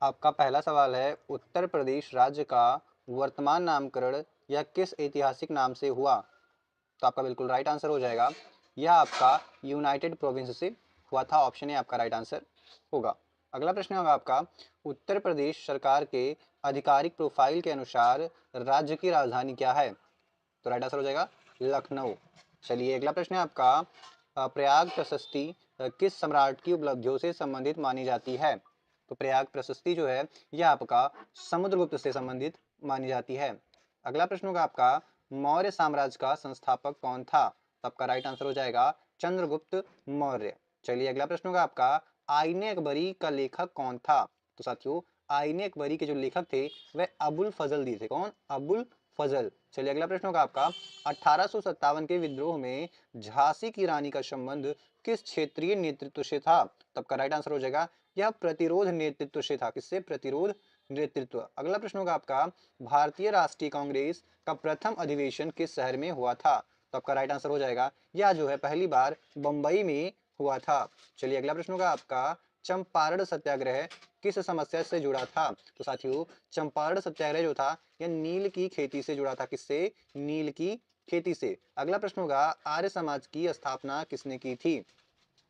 आपका पहला सवाल है, उत्तर प्रदेश राज्य का वर्तमान नामकरण यह किस ऐतिहासिक नाम से हुआ? तो आपका बिल्कुल राइट आंसर हो जाएगा, यह आपका यूनाइटेड प्रोविंस से हुआ था। ऑप्शन ए आपका राइट आंसर होगा। अगला प्रश्न होगा आपका, उत्तर प्रदेश सरकार के आधिकारिक प्रोफाइल के अनुसार राज्य की राजधानी क्या है? तो राइट आंसर हो जाएगा लखनऊ। चलिए अगला प्रश्न है आपका, प्रयाग प्रशस्ति किस सम्राट की उपलब्धियों से संबंधित मानी जाती है? तो प्रयाग प्रशस्ति जो है यह आपका समुद्रगुप्त से संबंधित मानी जाती है। अगला प्रश्न होगा आपका, मौर्य साम्राज्य का संस्थापक कौन था? तो आपका राइट आंसर हो जाएगा चंद्रगुप्त मौर्य। चलिए अगला प्रश्न होगा आपका, आईने अकबरी का लेखक कौन था? तो साथियों आईने अकबरी के जो लेखक थे वह अबुल फजल दी थे। कौन? अबुल फजल। चलिए अगला प्रश्न होगा आपका, 1857 के विद्रोह में झांसी की रानी का संबंध किस क्षेत्रीय नेतृत्व से था? तब का राइट आंसर हो जाएगा यह प्रतिरोध नेतृत्व से था। किससे? प्रतिरोध नेतृत्व। अगला प्रश्न होगा आपका, भारतीय राष्ट्रीय कांग्रेस का प्रथम अधिवेशन किस शहर में हुआ था? तो आपका राइट आंसर हो जाएगा यह जो है पहली बार बंबई में हुआ था। चलिए अगला प्रश्न होगा आपका, चंपारण सत्याग्रह किस समस्या से जुड़ा था? तो साथियों चंपारण सत्याग्रह जो था यह नील की खेती से जुड़ा था। किससे? नील की खेती से। अगला प्रश्न होगा, आर्य समाज की स्थापना किसने की थी?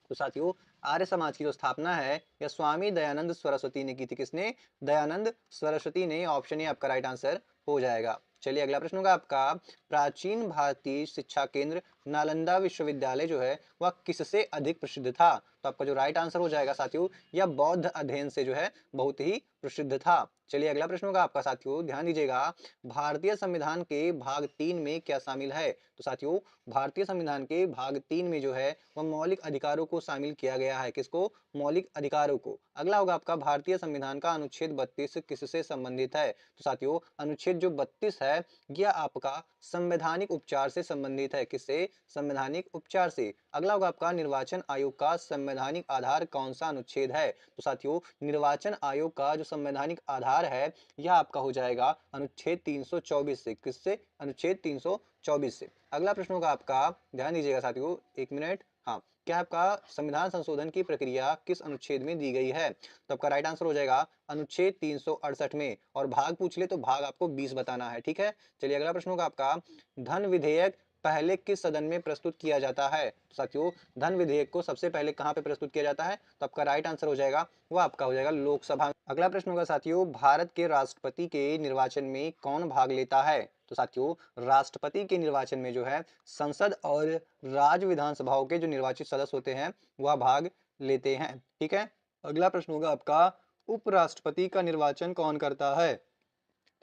तो साथियों आर्य समाज की जो स्थापना है यह स्वामी दयानंद सरस्वती ने की थी। किसने? दयानंद सरस्वती ने। ऑप्शन ए आपका राइट आंसर हो जाएगा। चलिए अगला प्रश्न होगा आपका, प्राचीन भारतीय शिक्षा केंद्र नालंदा विश्वविद्यालय जो है वह किससे अधिक प्रसिद्ध था? तो आपका जो राइट आंसर हो जाएगा साथियों यह बौद्ध अध्ययन से जो है बहुत ही प्रसिद्ध था। चलिए अगला प्रश्न होगा आपका साथियों, ध्यान दीजिएगा, भारतीय संविधान के भाग 3 में क्या शामिल है? तो साथियों भारतीय संविधान के भाग 3 में जो है वह मौलिक अधिकारों को शामिल किया गया है। किसको? मौलिक अधिकारों को। अगला होगा आपका, भारतीय संविधान का अनुच्छेद 32 किससे संबंधित है? तो साथियों अनुच्छेद जो 32 है यह आपका संवैधानिक उपचार से संबंधित है। किससे? संवैधानिक उपचार से। अगला होगा आपका, निर्वाचन आयोग का संवैधानिक आधार कौन सा अनुच्छेद है? तो साथियों निर्वाचन आयोग का जो संवैधानिक आधार है यह आपका हो जाएगा अनुच्छेद 324 से। किससे? अनुच्छेद 324 से। अगला प्रश्न होगा आपका, ध्यान दीजिएगा साथियों, एक मिनट। हाँ, क्या आपका संविधान संशोधन की प्रक्रिया किस अनुच्छेद में दी गई है? तो आपका राइट आंसर हो जाएगा अनुच्छेद 368 में। और भाग पूछ ले तो भाग आपको 20 बताना है। ठीक है। चलिए अगला प्रश्न होगा आपका, धन विधेयक पहले किस सदन में प्रस्तुत किया जाता है? तो साथियों धन विधेयक को सबसे पहले कहां पे प्रस्तुत किया जाता है? तो आपका राइट आंसर हो जाएगा वह आपका हो जाएगा लोकसभा। अगला प्रश्न होगा साथियों, भारत के राष्ट्रपति के निर्वाचन में कौन भाग लेता है? तो साथियों राष्ट्रपति के निर्वाचन में जो है संसद और राज्य विधानसभाओं के जो निर्वाचित सदस्य होते हैं वह भाग लेते हैं। ठीक है। अगला प्रश्न होगा आपका, उपराष्ट्रपति का निर्वाचन कौन करता है?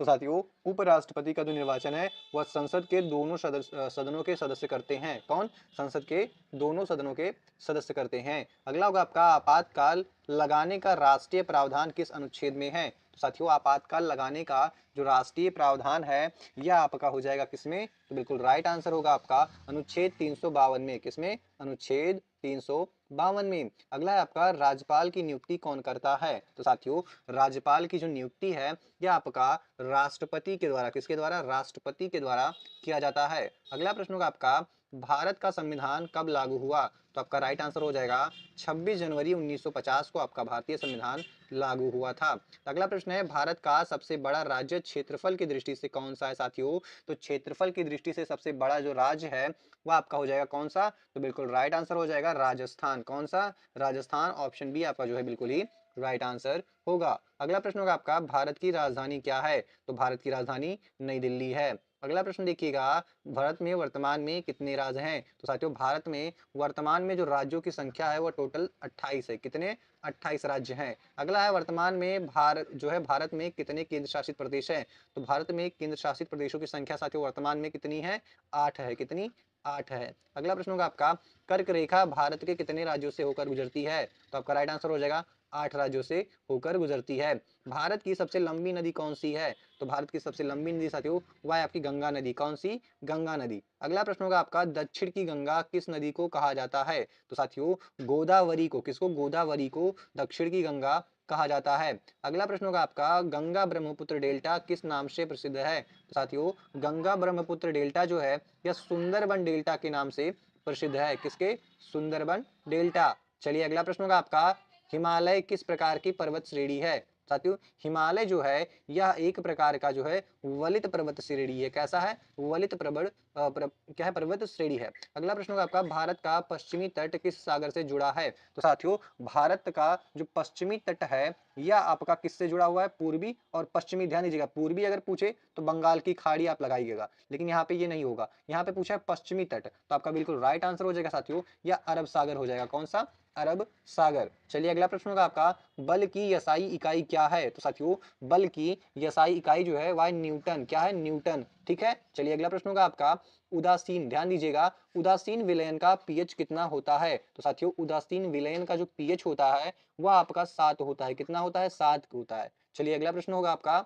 तो साथियों उपराष्ट्रपति का जो निर्वाचन है वह संसद के दोनों सदनों के सदस्य करते हैं। कौन? संसद के दोनों सदनों के सदस्य करते हैं। अगला होगा आपका, आपातकाल लगाने का राष्ट्रीय प्रावधान किस अनुच्छेद में है? तो साथियों आपातकाल लगाने का जो राष्ट्रीय प्रावधान है यह आपका हो जाएगा किसमें? तो बिल्कुल राइट आंसर होगा आपका अनुच्छेद 352 में। किसमें? अनुच्छेद 352 में। अगला है आपका, राज्यपाल की नियुक्ति कौन करता है? तो साथियों राज्यपाल की जो नियुक्ति है यह आपका राष्ट्रपति के द्वारा। किसके द्वारा? राष्ट्रपति के द्वारा किया जाता है। अगला प्रश्न होगा आपका, भारत का संविधान कब लागू हुआ? तो आपका राइट आंसर हो जाएगा 26 जनवरी 1950 को आपका भारतीय संविधान लागू हुआ था। अगला प्रश्न है, भारत का सबसे बड़ा राज्य क्षेत्रफल की दृष्टि से कौन सा है? साथियों तो क्षेत्रफल की दृष्टि से सबसे बड़ा जो राज्य है वह आपका हो जाएगा कौन सा? तो बिल्कुल राइट आंसर हो जाएगा राजस्थान। कौन सा? राजस्थान। ऑप्शन बी आपका जो है बिल्कुल ही राइट आंसर होगा। अगला प्रश्न होगा आपका, भारत की राजधानी क्या है? तो भारत की राजधानी नई दिल्ली है। अगला प्रश्न देखिएगा, भारत में वर्तमान में कितने राज्य हैं? तो साथियों भारत में वर्तमान में जो राज्यों की संख्या है वो टोटल 28 है। कितने? 28 राज्य हैं। अगला है, वर्तमान में भारत जो है भारत में कितने केंद्र शासित प्रदेश हैं? तो भारत में केंद्र शासित प्रदेशों की संख्या साथियों वर्तमान में कितनी है? 8 है। कितनी? 8 है। अगला प्रश्न होगा आपका, कर्क रेखा भारत के कितने राज्यों से होकर गुजरती है? तो आपका राइट आंसर हो जाएगा 8 राज्यों से होकर गुजरती है। भारत की सबसे लंबी नदी कौन सी है? तो भारत की सबसे लंबी नदी साथियों वह है आपकी गंगा नदी। कौन सी? गंगा नदी। अगला प्रश्न होगा आपका, दक्षिण की गंगा किस नदी को कहा जाता है? तो साथियों गोदावरी को। किसको? गोदावरी को दक्षिण की गंगा कहा जाता है। अगला प्रश्न होगा आपका, गंगा ब्रह्मपुत्र डेल्टा किस नाम से प्रसिद्ध है? तो साथियों गंगा ब्रह्मपुत्र डेल्टा जो है यह सुंदरबन डेल्टा के नाम से प्रसिद्ध है। किसके? सुंदरबन डेल्टा। चलिए अगला प्रश्न होगा आपका, हिमालय किस प्रकार की पर्वत श्रेणी है? साथियों हिमालय जो है यह एक प्रकार का जो है वलित पर्वत श्रेणी है। कैसा है? वलित क्या है? पर्वत श्रेणी है। अगला प्रश्न होगा आपका, भारत का पश्चिमी तट किस सागर से जुड़ा है? तो साथियों भारत का जो पश्चिमी तट है यह आपका किससे जुड़ा हुआ है? पूर्वी और पश्चिमी। ध्यान दीजिएगा, पूर्वी अगर पूछे तो बंगाल की खाड़ी आप लगाइएगा, लेकिन यहाँ पे ये नहीं होगा। यहाँ पे पूछा है पश्चिमी तट, तो आपका बिल्कुल राइट आंसर हो जाएगा साथियों, या अरब सागर हो जाएगा। कौन सा? अरब सागर। चलिए अगला प्रश्न होगा आपका, बल की एसआई इकाई क्या है? तो साथियों बल की एसआई इकाई जो है वह न्यूटन। क्या है? न्यूटन। ठीक है। चलिए अगला प्रश्न होगा आपका, उदासीन, ध्यान दीजिएगा, उदासीन विलयन का पीएच कितना होता है? तो साथियों उदासीन विलयन का जो पीएच होता है वह आपका 7 होता है। कितना होता है? 7 होता है। चलिए अगला प्रश्न होगा आपका,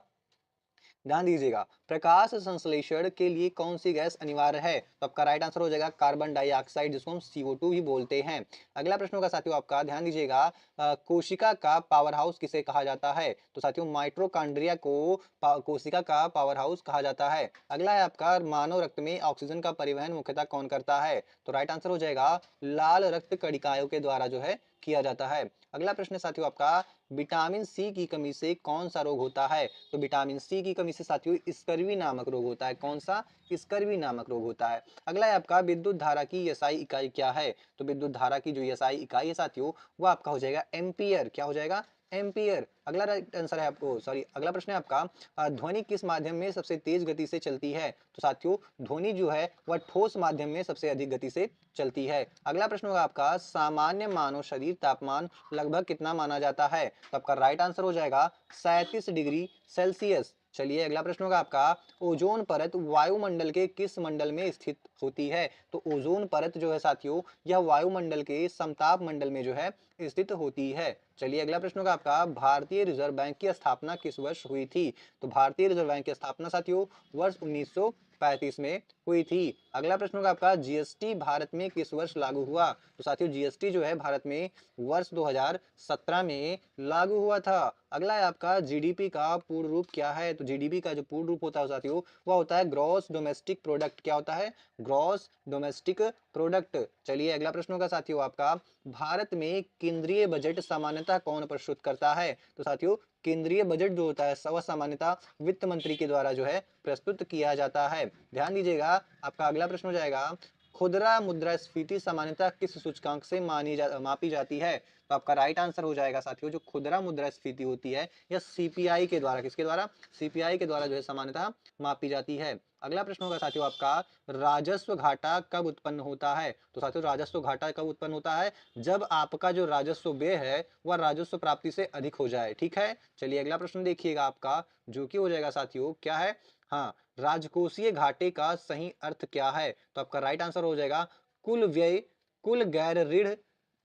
ध्यान दीजिएगा, प्रकाश संश्लेषण के लिए कौन सी गैस अनिवार्य है? तो आपका राइट आंसर हो जाएगा कार्बन डाइऑक्साइड, जिसको हम CO2 भी बोलते हैं। अगला प्रश्न होगा साथियों आपका, ध्यान दीजिएगा, कोशिका का पावर हाउस किसे कहा जाता है? तो साथियों माइटोकॉन्ड्रिया को कोशिका का पावर हाउस कहा जाता है। अगला है आपका, मानव रक्त में ऑक्सीजन का परिवहन मुख्यतः कौन करता है? तो राइट आंसर हो जाएगा लाल रक्त कणिकाओं के द्वारा जो है किया जाता है। अगला प्रश्न साथियों आपका, विटामिन सी की कमी से कौन सा रोग होता है? तो विटामिन सी की कमी से साथियों स्कर्वी नामक रोग होता है। कौन सा? स्कर्वी नामक रोग होता है। अगला है आपका, विद्युत धारा की एसआई इकाई क्या है? तो विद्युत धारा की जो एसआई इकाई है साथियों वो आपका हो जाएगा एम्पियर। क्या हो जाएगा? एम्पियर। अगला राइट आंसर है आपको, सॉरी अगला प्रश्न है आपका, ध्वनि किस माध्यम में सबसे तेज गति से चलती है? तो साथियों ध्वनि जो है वह ठोस माध्यम में सबसे अधिक गति से चलती है। अगला प्रश्न होगा आपका, सामान्य मानव शरीर तापमान लगभग कितना माना जाता है? तो आपका राइट आंसर हो जाएगा 37 डिग्री सेल्सियस। चलिए अगला प्रश्न होगा आपका, ओजोन परत वायुमंडल के किस मंडल में स्थित होती है? तो ओजोन परत जो है साथियों यह वायुमंडल के समताप मंडल में जो है स्थित होती है। चलिए अगला प्रश्न होगा आपका, भारतीय रिजर्व बैंक की स्थापना किस वर्ष हुई थी? तो भारतीय रिजर्व बैंक की स्थापना साथियों वर्ष 1935 में हुई थी। अगला प्रश्न होगा आपका, जीएसटी भारत में किस वर्ष लागू हुआ? तो साथियों जीएसटी जो है भारत में वर्ष 2017 में लागू हुआ था। अगला है आपका, जीडीपी का पूर्ण रूप क्या है? तो जीडीपी का जो पूर्ण रूप होता है साथियों वह होता है ग्रॉस डोमेस्टिक प्रोडक्ट। क्या होता है? Gross domestic product. चलिए अगला प्रश्न होगा साथियों आपका, भारत में केंद्रीय बजट सामान्यतः कौन प्रस्तुत करता है? तो साथियों केंद्रीय बजट जो होता है वह सामान्यतः वित्त मंत्री के द्वारा जो है प्रस्तुत किया जाता है। ध्यान दीजिएगा, आपका अगला प्रश्न हो जाएगा, खुदरा मुद्रास्फीति सामान्यतः किस सूचकांक से मापी जाती है? तो आपका राइट आंसर हो जाएगा साथियों, जो खुदरा मुद्रास्फीति होती है यह सीपीआई के द्वारा, किसके द्वारा? सीपीआई के द्वारा जो है सामान्यतः मापी जाती है। अगला प्रश्न होगा साथियों आपका, राजस्व घाटा कब उत्पन्न होता है? तो साथियों राजस्व घाटा कब उत्पन्न होता है? जब आपका जो राजस्व व्यय है वह राजस्व प्राप्ति से अधिक हो जाए। ठीक है। चलिए अगला प्रश्न देखिएगा आपका, जो कि हो जाएगा साथियों क्या है? हाँ, राजकोषीय घाटे का सही अर्थ क्या है? तो आपका राइट आंसर हो जाएगा, कुल व्यय कुल गैर ऋण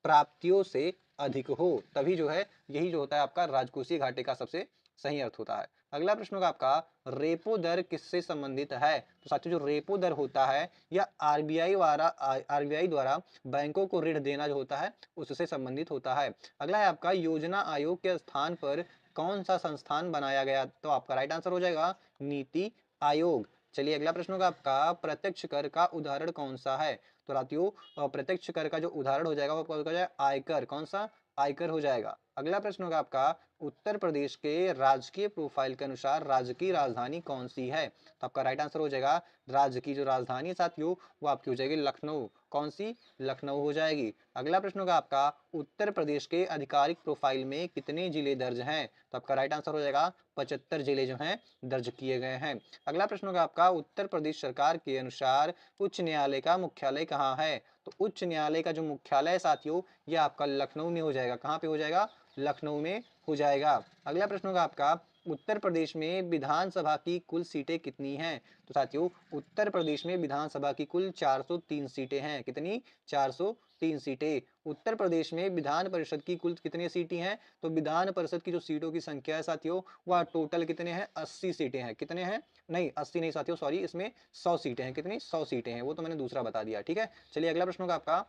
प्राप्तियों से अधिक हो, तभी जो है यही जो होता है आपका राजकोषीय घाटे का सबसे सही अर्थ होता है। अगला प्रश्न होगा आपका, रेपो दर किससे संबंधित है? तो साथियों जो रेपो दर होता है यह आरबीआई द्वारा बैंकों को ऋण देना जो होता है उससे संबंधित होता है। अगला है आपका, योजना आयोग के स्थान पर कौन सा संस्थान बनाया गया? तो आपका राइट आंसर हो जाएगा नीति आयोग। चलिए अगला प्रश्न होगा आपका, प्रत्यक्ष कर का उदाहरण कौन सा है? तो साथियों प्रत्यक्ष कर का जो उदाहरण हो जाएगा वो हो जाएगा आयकर। कौन सा? आयकर हो जाएगा। अगला प्रश्न होगा आपका, उत्तर प्रदेश के राजकीय प्रोफाइल के अनुसार राज्य की राजधानी कौन सी है? तो आपका राइट आंसर हो जाएगा, राज्य की जो राजधानी है साथियों वो आपकी हो जाएगी लखनऊ। कौन सी? लखनऊ हो जाएगी। अगला प्रश्न होगा आपका, उत्तर प्रदेश के आधिकारिक प्रोफाइल में कितने जिले दर्ज हैं? तो आपका राइट आंसर हो जाएगा 75 जिले जो हैं दर्ज किए गए हैं। अगला प्रश्न होगा आपका, उत्तर प्रदेश सरकार के अनुसार उच्च न्यायालय का मुख्यालय कहाँ है? तो उच्च न्यायालय का जो मुख्यालय है साथियों ये आपका लखनऊ में हो जाएगा। कहाँ पे हो जाएगा? लखनऊ में हो जाएगा। अगला प्रश्न होगा आपका, उत्तर प्रदेश में विधानसभा की कुल सीटें कितनी हैं? तो साथियों उत्तर प्रदेश में विधानसभा की कुल 403 सीटें हैं। कितनी? 403 सीटें। उत्तर प्रदेश में विधान परिषद की कुल कितनी सीटें हैं? तो विधान परिषद की जो सीटों की संख्या है साथियों वह टोटल कितने हैं? 80 सीटें हैं। कितने हैं? नहीं 80 नहीं साथियों, सॉरी, इसमें 100 सीटें हैं। कितनी? 100 सीटें हैं, वो तो मैंने दूसरा बता दिया। ठीक है। चलिए अगला प्रश्न होगा आपका,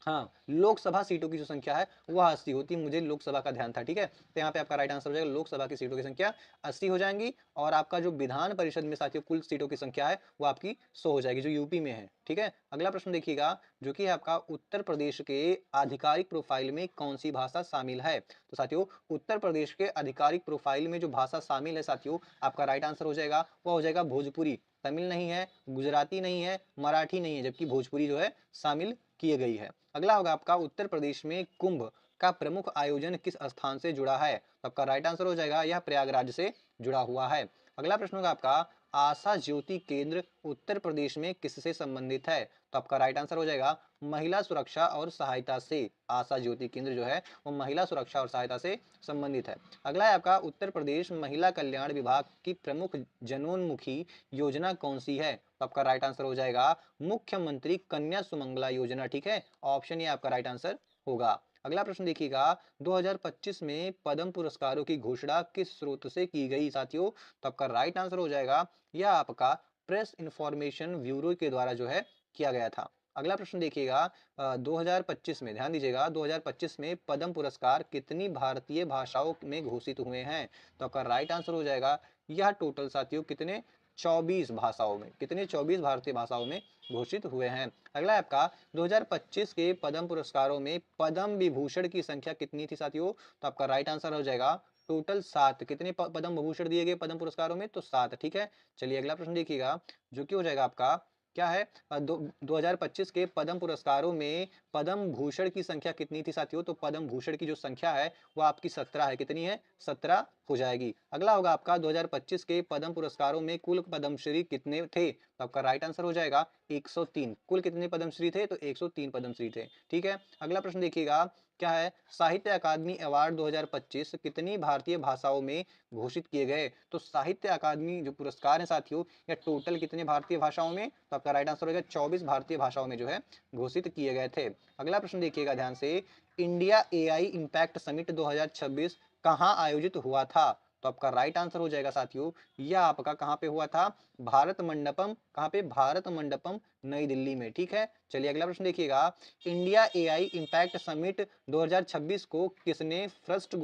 हाँ, लोकसभा सीटों की जो संख्या है वह 80 होती है। मुझे लोकसभा का ध्यान था, ठीक है। तो यहाँ पे आपका राइट आंसर हो जाएगा लोकसभा की सीटों की संख्या 80 हो जाएंगी, और आपका जो विधान परिषद में साथियों कुल सीटों की संख्या है वो आपकी 100 हो जाएगी, जो यूपी में है, ठीक है। अगला प्रश्न देखिएगा, जो कि आपका उत्तर प्रदेश के आधिकारिक प्रोफाइल में कौन सी भाषा शामिल है। तो साथियों उत्तर प्रदेश के आधिकारिक प्रोफाइल में जो भाषा शामिल है साथियों, आपका राइट आंसर हो जाएगा वह हो जाएगा भोजपुरी। तमिल नहीं है, गुजराती नहीं है, मराठी नहीं है, जबकि भोजपुरी जो है शामिल की गई है। अगला होगा आपका उत्तर प्रदेश में कुंभ का प्रमुख आयोजन किस स्थान से जुड़ा है। तो आपका राइट आंसर हो जाएगा यह प्रयागराज से जुड़ा हुआ है। अगला प्रश्न होगा आपका आशा ज्योति केंद्र उत्तर प्रदेश में किससे संबंधित है। तो आपका राइट आंसर हो जाएगा महिला सुरक्षा और सहायता से। आशा ज्योति केंद्र जो है वो महिला सुरक्षा और सहायता से संबंधित है। अगला है आपका उत्तर प्रदेश महिला कल्याण विभाग की प्रमुख जनोन्मुखी योजना कौन सी है। तो आपका राइट आंसर हो जाएगा मुख्यमंत्री कन्या सुमंगला योजना, ठीक है। ऑप्शन ये आपका राइट आंसर होगा। अगला प्रश्न देखिएगा, 2025 में पद्म पुरस्कारों की घोषणा किस स्रोत से की गई साथियों। तो आपका राइट आंसर हो जाएगा यह आपका प्रेस इंफॉर्मेशन ब्यूरो के द्वारा जो है किया गया था। अगला प्रश्न देखिएगा, 2025 में ध्यान दीजिएगा 2025 में पद्म पुरस्कार कितनी भारतीय भाषाओं में घोषित हुए हैं। तो आपका राइट आंसर हो जाएगा यह टोटल साथियों कितने 24 भाषाओं में, कितने 24 भारतीय भाषाओं में घोषित हुए हैं। अगला है आपका 2025 के पद्म पुरस्कारों में पद्म विभूषण की संख्या कितनी थी साथियों। तो आपका राइट आंसर हो जाएगा टोटल 7। कितने पद्म विभूषण दिए गए पद्म पुरस्कारों में, तो 7, ठीक है। चलिए अगला प्रश्न देखिएगा, जो कि हो जाएगा आपका क्या है 2025 के पद्म पुरस्कारों में पद्म भूषण की संख्या कितनी थी साथियों। तो पद्म भूषण की जो संख्या है वो आपकी 17 है। कितनी है, 17 हो जाएगी। अगला होगा आपका 2025 के पद्म पुरस्कारों में कुल पद्मश्री कितने थे। तो आपका राइट आंसर हो जाएगा 103। कुल कितने पद्मश्री थे, तो 103 पद्मश्री थे, ठीक है। अगला प्रश्न देखिएगा, क्या है साहित्य अकादमी अवार्ड 2025 कितनी भारतीय भाषाओं में घोषित किए गए। तो साहित्य अकादमी जो पुरस्कार है साथियों या टोटल कितने भारतीय भाषाओं में, तो आपका राइट आंसर होगा 24 भारतीय भाषाओं में जो है घोषित किए गए थे। अगला प्रश्न देखिएगा ध्यान से, इंडिया एआई इम्पैक्ट समिट 2026 कहाँ आयोजित हुआ था। तो आपका राइट आंसर हो जाएगा साथियों यह आपका कहाँ पे हुआ था, भारत मंडपम। कहाँ पे, भारत मंडपम नई दिल्ली में, ठीक है। चलिए अगला प्रश्न देखिएगा, इंडिया एआई इम्पैक्ट समिट 2026 को किसने first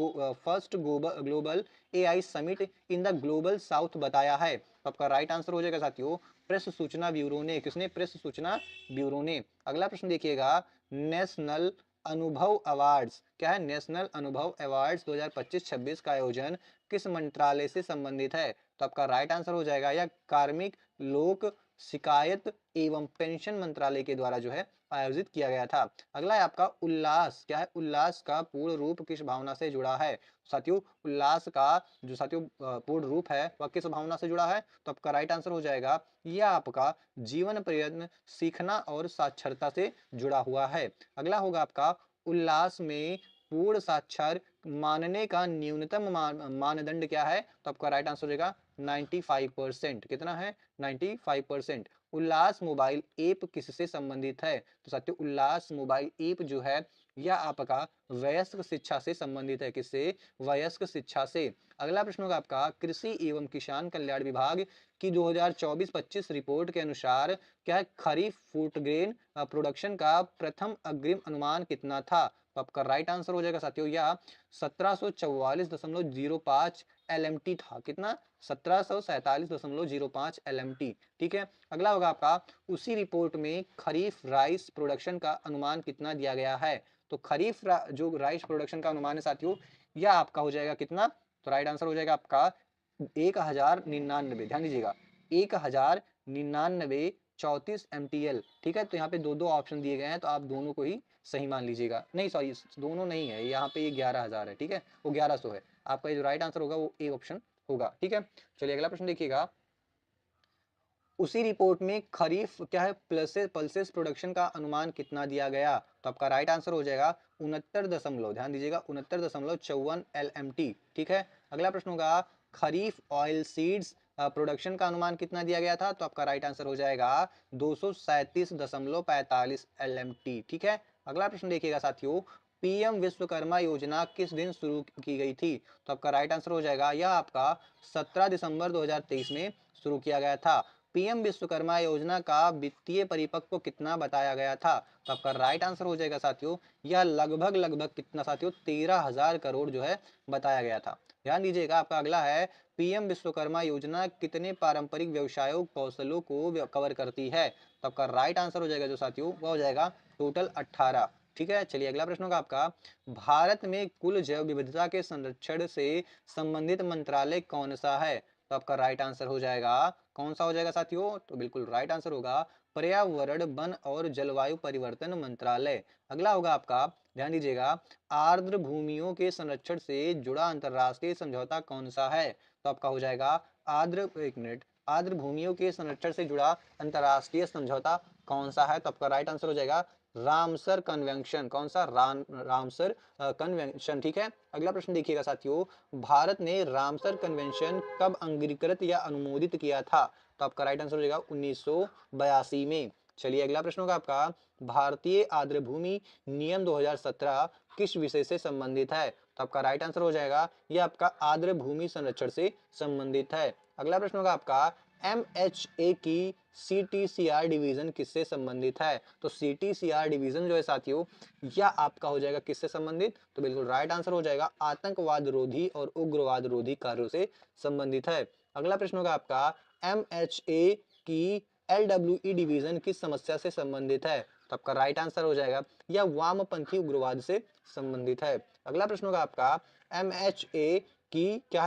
global AI summit in the global south बताया है। तो आपका राइट आंसर हो जाएगा साथियों प्रेस सूचना ब्यूरो ने। किसने, प्रेस सूचना ब्यूरो ने। अगला प्रश्न देखिएगा, नेशनल अनुभव अवार्ड्स, क्या है, नेशनल अनुभव अवार्ड्स 2025-26 का आयोजन किस मंत्रालय से संबंधित है। तो आपका राइट आंसर हो जाएगा यह कार्मिक लोक शिकायत एवं पेंशन मंत्रालय के द्वारा जो है आयोजित किया गया था। अगला है आपका उल्लास, क्या है, उल्लास का पूर्ण रूप किस भावना से जुड़ा है। साथियों उल्लास का जो साथियों पूर्ण रूप है वह किस भावना से जुड़ा है। तो आपका राइट आंसर हो जाएगा यह आपका जीवन पर्यंत सीखना और साक्षरता से जुड़ा हुआ है। अगला होगा आपका उल्लास में पूर्ण साक्षर मानने का न्यूनतम मानदंड क्या है। तो आपका राइट आंसर हो जाएगा 95%। कितना है, 95%। उल्लास मोबाइल ऐप किससे संबंधित है। तो साथियों उल्लास मोबाइल ऐप जो है यह आपका वयस्क शिक्षा से संबंधित है। किससे, वयस्क शिक्षा से। अगला प्रश्न होगा आपका कृषि एवं किसान कल्याण विभाग की 2024-25 रिपोर्ट के अनुसार क्या है खरीफ फूड ग्रेन प्रोडक्शन का प्रथम अग्रिम अनुमान कितना था। तो आपका राइट आंसर हो जाएगा साथियों यह 1744.05 LMT था। कितना, 1747.05 LMT, ठीक है। अगला होगा आपका उसी रिपोर्ट में खरीफ राइस प्रोडक्शन का अनुमान कितना दिया गया है। तो खरीफ जो राइस प्रोडक्शन का अनुमान है साथियों यह आपका हो जाएगा कितना। तो राइट आंसर हो जाएगा आपका 1099। ध्यान दीजिएगा 1099 34 MTL, ठीक है। तो यहाँ पे दो दो ऑप्शन दिए गए हैं तो आप दोनों को ही सही मान लीजिएगा। नहीं सॉरी दोनों नहीं है, यहाँ पे ये 11,000 है, ठीक है, वो 1100 है। आपका ये जो राइट आंसर होगा वो ए ऑप्शन होगा, ठीक है। चलिए अगला प्रश्न देखिएगा, उसी रिपोर्ट में खरीफ क्या है पल्सेस प्रोडक्शन का अनुमान कितना दिया गया। तो आपका राइट आंसर हो जाएगा 69 ध्यान दीजिएगा 69.54 LMT, ठीक है। अगला प्रश्न होगा खरीफ ऑयल सीड्स प्रोडक्शन का अनुमान कितना दिया गया था। तो आपका राइट आंसर हो जाएगा 237.45 LMT, ठीक है। अगला प्रश्न देखिएगा साथियों, पीएम विश्वकर्मा योजना किस दिन शुरू की गई थी। तो आपका राइट आंसर हो जाएगा यह आपका 17 दिसंबर 2023 में शुरू किया गया था। पीएम विश्वकर्मा योजना का वित्तीय परिपक्व कितना बताया गया था? तो आपका राइट आंसर हो जाएगा साथियों, यह लगभग लगभग कितना साथियों, 13,000 करोड़ जो है बताया गया था। ध्यान दीजिएगा, आपका अगला है, पीएम विश्वकर्मा योजना कितने पारंपरिक व्यवसायों कौशलों को कवर करती है? तो आपका राइट आंसर हो जाएगा जो साथियों, वह हो जाएगा टोटल 18। ठीक है, चलिए अगला प्रश्न होगा आपका, भारत में कुल जैव विविधता के संरक्षण से संबंधित मंत्रालय कौन सा है? तो आपका राइट आंसर हो जाएगा, कौन सा हो जाएगा साथियों? तो बिल्कुल राइट आंसर होगा पर्यावरण वन और जलवायु परिवर्तन मंत्रालय। अगला होगा आपका, ध्यान दीजिएगा, आर्द्र भूमियों के संरक्षण से जुड़ा अंतरराष्ट्रीय समझौता कौन सा है? तो आपका हो जाएगा एक मिनट, आर्द्र भूमियों के संरक्षण से जुड़ा अंतरराष्ट्रीय समझौता कौन सा है? तो आपका राइट आंसर हो जाएगा रामसर कन्वेंशन। कौन सा? Ramsar convention. ठीक है, अगला प्रश्न देखिएगा साथियों, भारत ने रामसर कन्वेंशन कब अंगीकृत या अनुमोदित किया था? तो आपका राइट आंसर हो जाएगा 1982 में। चलिए अगला प्रश्न होगा आपका, भारतीय आर्द्र भूमि नियम 2017 किस विषय से संबंधित है? तो आपका राइट आंसर हो जाएगा, ये आपका आर्द्र भूमि संरक्षण से संबंधित है। अगला प्रश्न होगा आपका, MHA की CTCR डिवीजन किससे संबंधित है? तो CTCR डिवीजन जो है साथियों, यह आपका हो जाएगा किससे संबंधित? तो बिल्कुल राइट आंसर हो जाएगा आतंकवाद रोधी और उग्रवाद रोधी कार्यों से संबंधित है। अगला प्रश्न होगा आपका, MHA की LWE डिवीजन किस समस्या से संबंधित है? तो आपका राइट आंसर हो जाएगा, यह वामपंथी उग्रवाद से संबंधित है। अगला प्रश्न होगा आपका, MHA की क्या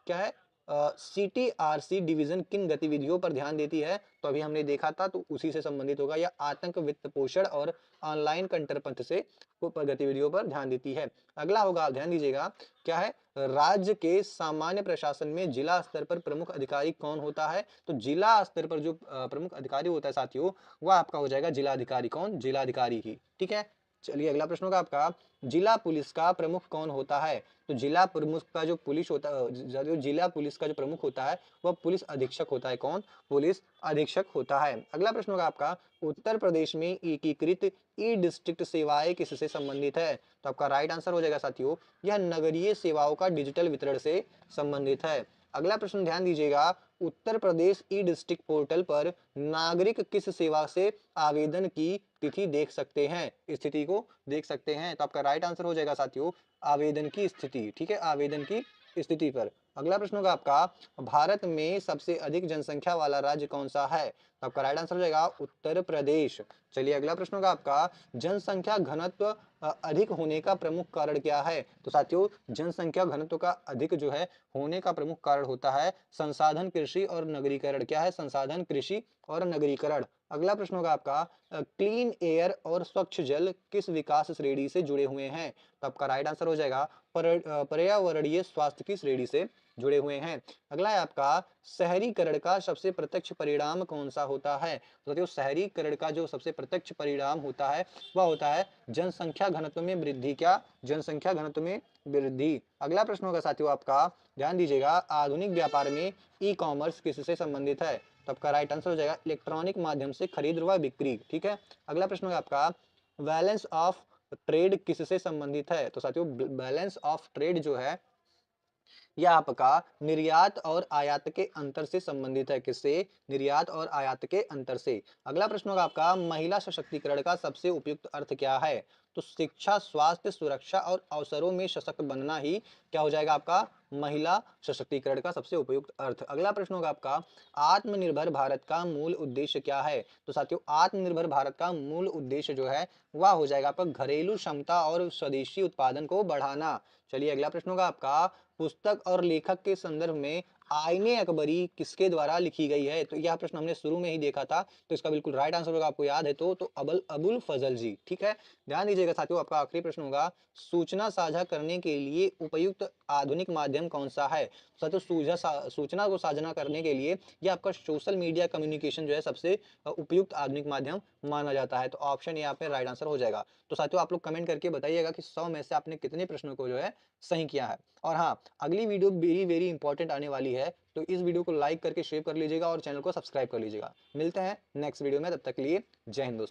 है CTRC डिवीजन किन गतिविधियों पर ध्यान देती है? तो अभी हमने देखा था, तो उसी से संबंधित होगा, यह आतंक वित्त पोषण और ऑनलाइन कंटरपंथ से गतिविधियों पर ध्यान देती है। अगला होगा, ध्यान दीजिएगा, क्या है, राज्य के सामान्य प्रशासन में जिला स्तर पर प्रमुख अधिकारी कौन होता है? तो जिला स्तर पर जो प्रमुख अधिकारी होता है साथियों, वह आपका हो जाएगा जिलाधिकारी। कौन? जिलाधिकारी ही। ठीक है, चलिए अगला प्रश्न होगा आपका, जिला पुलिस का प्रमुख कौन होता है? तो जिला प्रमुख का जो पुलिस होता है, जिला पुलिस का जो प्रमुख होता है वह पुलिस अधीक्षक होता है। कौन? पुलिस अधीक्षक होता है। अगला प्रश्न होगा आपका, उत्तर प्रदेश में एकीकृत ई डिस्ट्रिक्ट सेवाएं किससे संबंधित है? तो आपका राइट आंसर हो जाएगा साथियों, यह नगरीय सेवाओं का डिजिटल वितरण से संबंधित है। अगला प्रश्न ध्यान दीजिएगा, उत्तर प्रदेश ई डिस्ट्रिक्ट पोर्टल पर नागरिक किस सेवा से आवेदन की तिथि देख सकते हैं, स्थिति को देख सकते हैं? तो आपका राइट आंसर हो जाएगा साथियों, आवेदन की स्थिति। ठीक है, आवेदन की स्थिति पर। अगला प्रश्न होगा आपका, भारत में सबसे अधिक जनसंख्या वाला राज्य कौन सा है? तो आपका राइट आंसर हो जाएगा उत्तर प्रदेश। चलिए अगला प्रश्न होगा आपका, जनसंख्या घनत्व अधिक होने का प्रमुख कारण क्या है? तो साथियों, जनसंख्या घनत्व का अधिक जो है होने का प्रमुख कारण होता है संसाधन कृषि और नगरीकरण। क्या है? संसाधन कृषि और नगरीकरण। अगला प्रश्न होगा आपका, क्लीन एयर और स्वच्छ जल किस विकास श्रेणी से जुड़े हुए हैं? तो आपका राइट आंसर हो जाएगा पर्यावरणीय स्वास्थ्य की श्रेणी से जुड़े हुए हैं। अगला है आपका, शहरीकरण का सबसे प्रत्यक्ष परिणाम कौन सा होता है? तो देखिए, शहरीकरण का जो सबसे प्रत्यक्ष परिणाम होता है वह होता है जनसंख्या घनत्व में वृद्धि। क्या? जनसंख्या घनत्व में वृद्धि। अगला प्रश्न होगा साथियों आपका, ध्यान दीजिएगा, आधुनिक व्यापार में ई कॉमर्स किससे संबंधित है? तो आपका राइट आंसर हो जाएगा इलेक्ट्रॉनिक माध्यम से खरीद व बिक्री। ठीक है, अगला प्रश्न होगा आपका, बैलेंस ऑफ ट्रेड किससे संबंधित है? तो साथियों, बैलेंस ऑफ ट्रेड जो है यह आपका निर्यात और आयात के अंतर से संबंधित है। किससे? निर्यात और आयात के अंतर से। अगला प्रश्न होगा आपका, महिला सशक्तिकरण का सबसे उपयुक्त अर्थ क्या है? तो शिक्षा, स्वास्थ्य, सुरक्षा और अवसरों में सशक्त बनना ही क्या हो जाएगा आपका महिला सशक्तिकरण का सबसे उपयुक्त अर्थ। अगला प्रश्न होगा आपका, आत्मनिर्भर भारत का मूल उद्देश्य क्या है? तो साथियों, आत्मनिर्भर भारत का मूल उद्देश्य जो है वह हो जाएगा आपका घरेलू क्षमता और स्वदेशी उत्पादन को बढ़ाना। चलिए अगला प्रश्न होगा आपका, पुस्तक और लेखक के संदर्भ में आईने अकबरी किसके द्वारा लिखी गई है? तो यह प्रश्न हमने शुरू में ही देखा था, तो इसका बिल्कुल राइट आंसर होगा, आपको याद है तो अबुल फजल जी। ठीक है, ध्यान दीजिएगा साथियों, आपका आखिरी प्रश्न होगा, सूचना साझा करने के लिए उपयुक्त आधुनिक माध्यम कौन सा है? साथियों, सूचना को साझा करने के लिए यह आपका सोशल मीडिया कम्युनिकेशन जो है सबसे उपयुक्त आधुनिक माध्यम माना जाता है। तो ऑप्शन यहाँ पे राइट आंसर हो जाएगा। तो साथियों, आप लोग कमेंट करके बताइएगा कि 100 में से आपने कितने प्रश्नों को जो है सही किया है। और हाँ, अगली वीडियो वेरी वेरी इंपॉर्टेंट आने वाली है, तो इस वीडियो को लाइक करके शेयर कर लीजिएगा और चैनल को सब्सक्राइब कर लीजिएगा। मिलते हैं नेक्स्ट वीडियो में, तब तक के लिए जय हिंद दोस्तों।